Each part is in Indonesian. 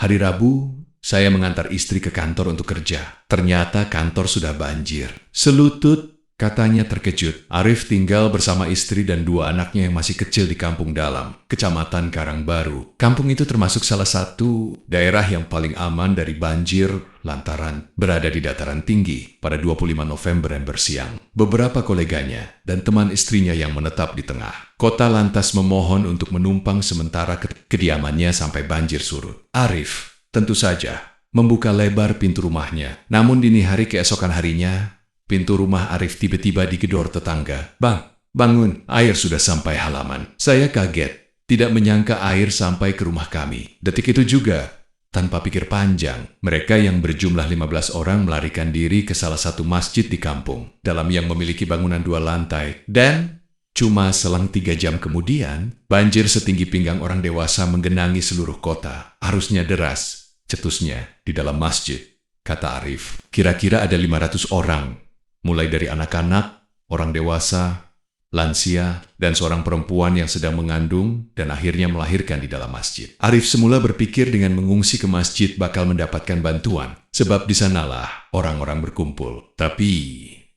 Hari Rabu, saya mengantar istri ke kantor untuk kerja. Ternyata kantor sudah banjir. Selutut, katanya terkejut. Arif tinggal bersama istri dan dua anaknya yang masih kecil di Kampung Dalam, Kecamatan Karangbaru. Kampung itu termasuk salah satu daerah yang paling aman dari banjir lantaran berada di dataran tinggi pada 25 November yang bersiang. Beberapa koleganya dan teman istrinya yang menetap di tengah. Kota lantas memohon untuk menumpang sementara kediamannya sampai banjir surut. Arif, tentu saja, membuka lebar pintu rumahnya. Namun dini hari keesokan harinya, pintu rumah Arif tiba-tiba digedor tetangga. "Bang, bangun, air sudah sampai halaman." Saya kaget, tidak menyangka air sampai ke rumah kami. Detik itu juga, tanpa pikir panjang, mereka yang berjumlah 15 orang melarikan diri ke salah satu masjid di kampung, dalam yang memiliki bangunan 2 lantai. Dan cuma selang 3 jam kemudian, banjir setinggi pinggang orang dewasa menggenangi seluruh kota. Arusnya deras, cetusnya di dalam masjid, kata Arif. Kira-kira ada 500 orang, mulai dari anak-anak, orang dewasa, lansia, dan seorang perempuan yang sedang mengandung dan akhirnya melahirkan di dalam masjid. Arif semula berpikir dengan mengungsi ke masjid bakal mendapatkan bantuan, sebab di sanalah orang-orang berkumpul. Tapi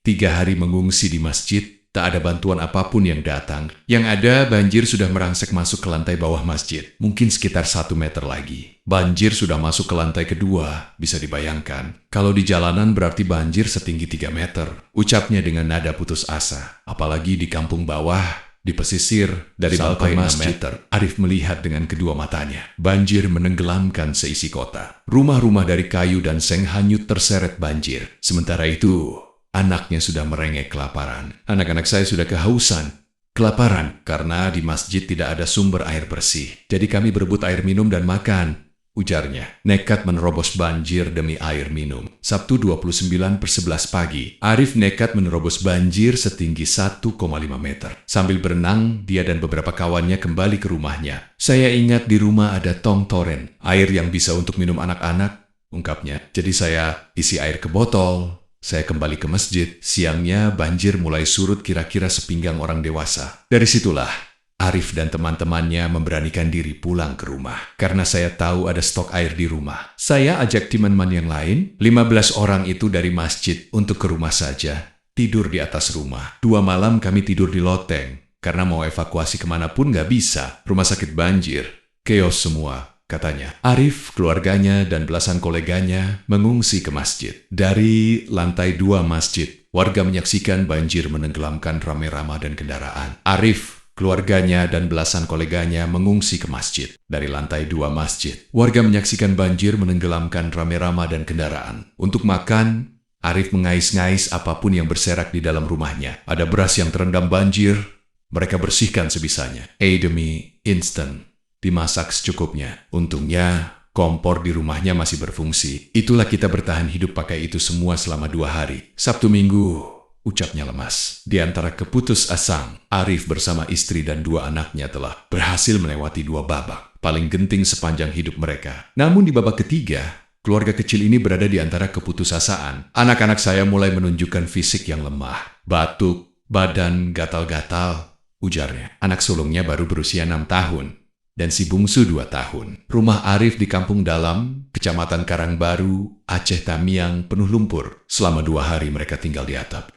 3 hari mengungsi di masjid, tak ada bantuan apapun yang datang. Yang ada, banjir sudah merangsek masuk ke lantai bawah masjid, mungkin sekitar 1 meter lagi. Banjir sudah masuk ke lantai kedua, bisa dibayangkan. Kalau di jalanan berarti banjir setinggi 3 meter. Ucapnya dengan nada putus asa. Apalagi di kampung bawah, di pesisir, dari sampai 6 meter. Arif melihat dengan kedua matanya. Banjir menenggelamkan seisi kota. Rumah-rumah dari kayu dan seng hanyut terseret banjir. Sementara itu, anaknya sudah merengek kelaparan. Anak-anak saya sudah kehausan. Kelaparan karena di masjid tidak ada sumber air bersih. Jadi kami berebut air minum dan makan, ujarnya. Nekat menerobos banjir demi air minum. Sabtu 29/11 pagi, Arif nekat menerobos banjir setinggi 1,5 meter. Sambil berenang, dia dan beberapa kawannya kembali ke rumahnya. Saya ingat di rumah ada tong toren, air yang bisa untuk minum anak-anak, ungkapnya. Jadi saya isi air ke botol. Saya kembali ke masjid. Siangnya banjir mulai surut kira-kira sepinggang orang dewasa. Dari situlah, Arif dan teman-temannya memberanikan diri pulang ke rumah. Karena saya tahu ada stok air di rumah. Saya ajak teman-teman yang lain, 15 orang itu dari masjid untuk ke rumah saja. Tidur di atas rumah. 2 malam kami tidur di loteng. Karena mau evakuasi kemanapun nggak bisa. Rumah sakit banjir. Chaos semua, katanya. Arif, keluarganya, dan belasan koleganya mengungsi ke masjid. Dari lantai 2 masjid, warga menyaksikan banjir menenggelamkan rame-rama dan kendaraan. Arif, keluarganya, dan belasan koleganya mengungsi ke masjid. Dari lantai 2 masjid, warga menyaksikan banjir menenggelamkan rame-rama dan kendaraan. Untuk makan, Arif mengais-ngais apapun yang berserak di dalam rumahnya. Ada beras yang terendam banjir, mereka bersihkan sebisanya. Demi instan, dimasak secukupnya. Untungnya, kompor di rumahnya masih berfungsi. Itulah kita bertahan hidup pakai itu semua selama 2 hari. Sabtu Minggu, ucapnya lemas. Di antara keputusasaan, Arif bersama istri dan 2 anaknya telah berhasil melewati 2 babak paling genting sepanjang hidup mereka. Namun di babak ketiga, keluarga kecil ini berada di antara keputusasaan. Anak-anak saya mulai menunjukkan fisik yang lemah. Batuk, badan gatal-gatal, ujarnya. Anak sulungnya baru berusia 6 tahun. Dan si bungsu 2 tahun. Rumah Arif di Kampung Dalam, Kecamatan Karangbaru, Aceh Tamiang, penuh lumpur. Selama 2 hari mereka tinggal di atap.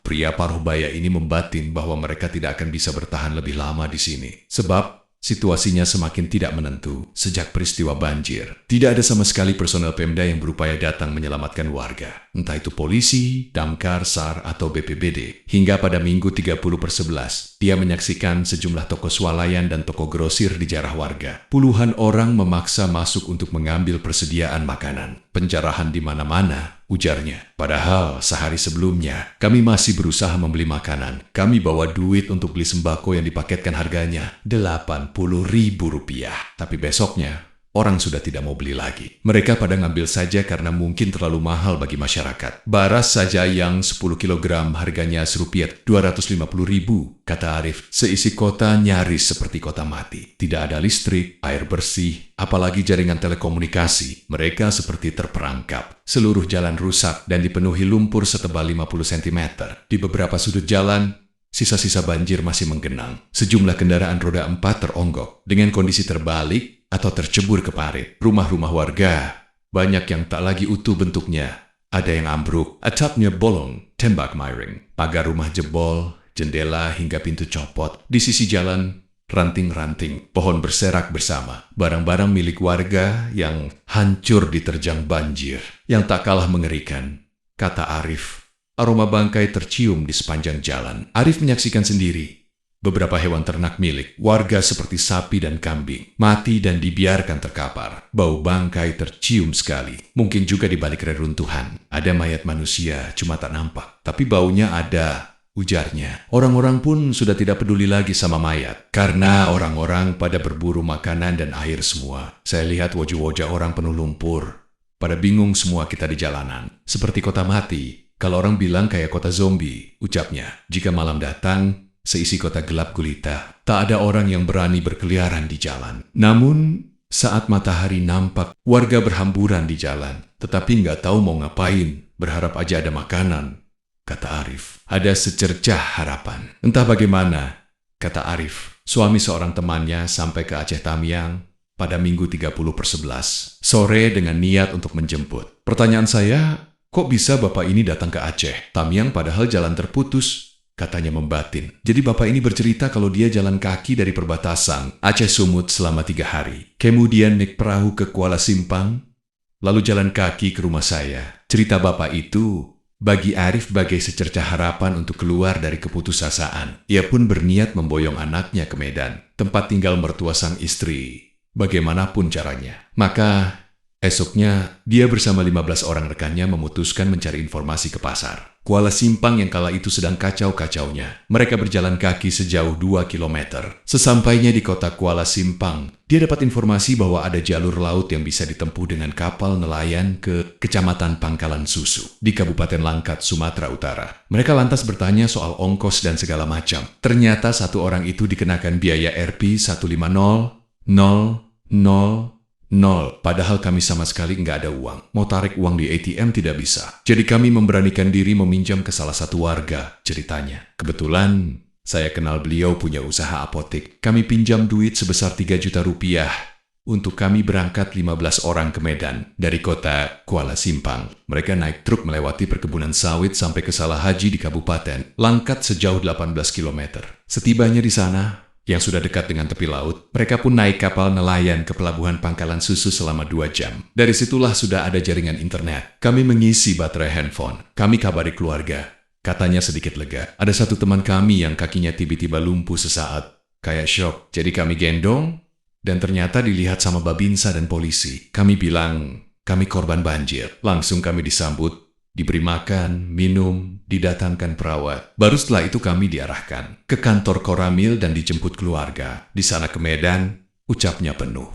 Pria paruh baya ini membatin bahwa mereka tidak akan bisa bertahan lebih lama di sini. Sebab situasinya semakin tidak menentu sejak peristiwa banjir. Tidak ada sama sekali personel Pemda yang berupaya datang menyelamatkan warga. Entah itu polisi, damkar, SAR, atau BPBD. Hingga pada Minggu 30/11, dia menyaksikan sejumlah toko swalayan dan toko grosir dijarah warga. Puluhan orang memaksa masuk untuk mengambil persediaan makanan. Penjarahan di mana-mana, ujarnya. Padahal sehari sebelumnya, kami masih berusaha membeli makanan. Kami bawa duit untuk beli sembako yang dipaketkan harganya Rp80.000. Tapi besoknya, orang sudah tidak mau beli lagi. Mereka pada ngambil saja karena mungkin terlalu mahal bagi masyarakat. Baras saja yang 10 kg harganya Rp250.000, kata Arif. Seisi kota nyaris seperti kota mati. Tidak ada listrik, air bersih, apalagi jaringan telekomunikasi. Mereka seperti terperangkap. Seluruh jalan rusak dan dipenuhi lumpur setebal 50 cm. Di beberapa sudut jalan, sisa-sisa banjir masih menggenang. Sejumlah kendaraan roda 4 teronggok. Dengan kondisi terbalik, atau tercebur ke parit. Rumah-rumah warga, banyak yang tak lagi utuh bentuknya. Ada yang ambruk, atapnya bolong, tembak miring. Pagar rumah jebol, jendela hingga pintu copot. Di sisi jalan, ranting-ranting, pohon berserak bersama. Barang-barang milik warga yang hancur diterjang banjir. Yang tak kalah mengerikan, kata Arif. Aroma bangkai tercium di sepanjang jalan. Arif menyaksikan sendiri beberapa hewan ternak milik warga seperti sapi dan kambing mati dan dibiarkan terkapar. Bau bangkai tercium sekali. Mungkin juga di balik reruntuhan ada mayat manusia, cuma tak nampak. Tapi baunya ada, ujarnya. Orang-orang pun sudah tidak peduli lagi sama mayat, karena orang-orang pada berburu makanan dan air semua. Saya lihat wajah-wajah orang penuh lumpur. Pada bingung semua kita di jalanan. Seperti kota mati. Kalau orang bilang kayak kota zombie, ucapnya. Jika malam datang, seisi kota gelap gulita. Tak ada orang yang berani berkeliaran di jalan. Namun, saat matahari nampak, warga berhamburan di jalan. Tetapi nggak tahu mau ngapain. Berharap aja ada makanan, kata Arif. Ada secercah harapan. Entah bagaimana, kata Arif. Suami seorang temannya sampai ke Aceh Tamiang pada Minggu 30/11 sore dengan niat untuk menjemput. Pertanyaan saya, kok bisa bapak ini datang ke Aceh? Tamiang padahal jalan terputus, katanya membatin. Jadi bapak ini bercerita kalau dia jalan kaki dari perbatasan Aceh Sumut selama 3 hari. Kemudian naik perahu ke Kuala Simpang, lalu jalan kaki ke rumah saya. Cerita bapak itu bagi Arif bagai secercah harapan untuk keluar dari keputusasaan. Ia pun berniat memboyong anaknya ke Medan, tempat tinggal mertua sang istri, bagaimanapun caranya. Maka esoknya, dia bersama 15 orang rekannya memutuskan mencari informasi ke pasar Kuala Simpang yang kala itu sedang kacau-kacaunya. Mereka berjalan kaki sejauh 2 kilometer. Sesampainya di kota Kuala Simpang, dia dapat informasi bahwa ada jalur laut yang bisa ditempuh dengan kapal nelayan ke Kecamatan Pangkalan Susu di Kabupaten Langkat, Sumatera Utara. Mereka lantas bertanya soal ongkos dan segala macam. Ternyata satu orang itu dikenakan biaya Rp 150.000. Padahal kami sama sekali nggak ada uang. Mau tarik uang di ATM tidak bisa. Jadi kami memberanikan diri meminjam ke salah satu warga, ceritanya. Kebetulan, saya kenal beliau punya usaha apotek. Kami pinjam duit sebesar 3 juta rupiah untuk kami berangkat 15 orang ke Medan dari kota Kuala Simpang. Mereka naik truk melewati perkebunan sawit sampai ke Salah Haji di Kabupaten Langkat sejauh 18 km. Setibanya di sana, yang sudah dekat dengan tepi laut, mereka pun naik kapal nelayan ke pelabuhan Pangkalan Susu selama 2 jam. Dari situlah sudah ada jaringan internet. Kami mengisi baterai handphone. Kami kabari keluarga. Katanya sedikit lega. Ada satu teman kami yang kakinya tiba-tiba lumpuh sesaat. Kayak shock. Jadi kami gendong, dan ternyata dilihat sama Babinsa dan polisi. Kami bilang, kami korban banjir. Langsung kami disambut, diberi makan, minum, didatangkan perawat. Baru setelah itu kami diarahkan ke kantor Koramil dan dijemput keluarga. Di sana ke Medan, ucapnya penuh.